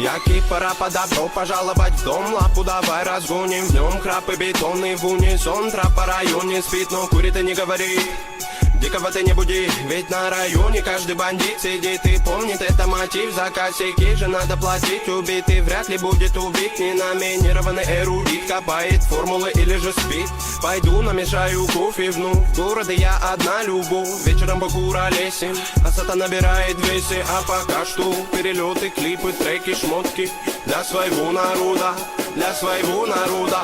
Яки пора добро пожаловать в дом. Лапу давай разгоним. Днем храп и бетонный в унисон. Трап по районе спит, но курит и не говори. Дикого ты не буди, ведь на районе каждый бандит сидит и помнит это мотив. За косяки же надо платить. Убитый вряд ли будет убит. Неноминированный эрудит копает формулы или же спит. Пойду намешаю кофе вновь. В городе я одна любовь. Вечером покуролесим, а сата набирает весы. А пока что перелеты, клипы, треки, шмотки для своего народа, для своего народа.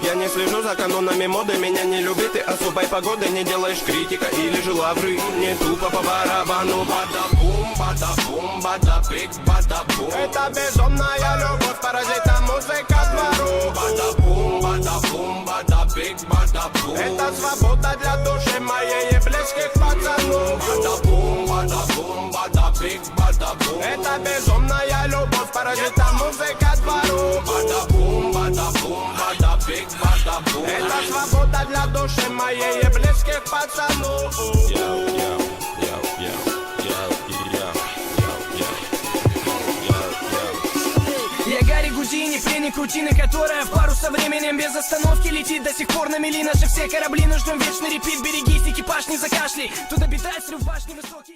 Я не слежу за канонами моды, меня не любит и особой погоды. Не делаешь критика или же лавры, не тупо по барабану. Бада-бум, бада-бум, бада-бик, бада-бум. Это безумная любовь, паразита музыка двору. Бада-бум, бада-бум, бада-бик, бада-бум. Это свобода для души моей и близких пацанов. Бада-бум, бада-бум, бада-бик, бада-бум. Это безумная любовь, паразита музыка двору. Бада-бум, бада-бум, бада-бик, бада-бум. Это свобода для души моей и близких пацанов. Я Гарри Гудини, пленник рутины, которая в пару со временем без остановки летит. До сих пор на мели наши все корабли, но ждем вечный репит. Берегись, экипаж не закашляй, тут обитает срыв башни высокий.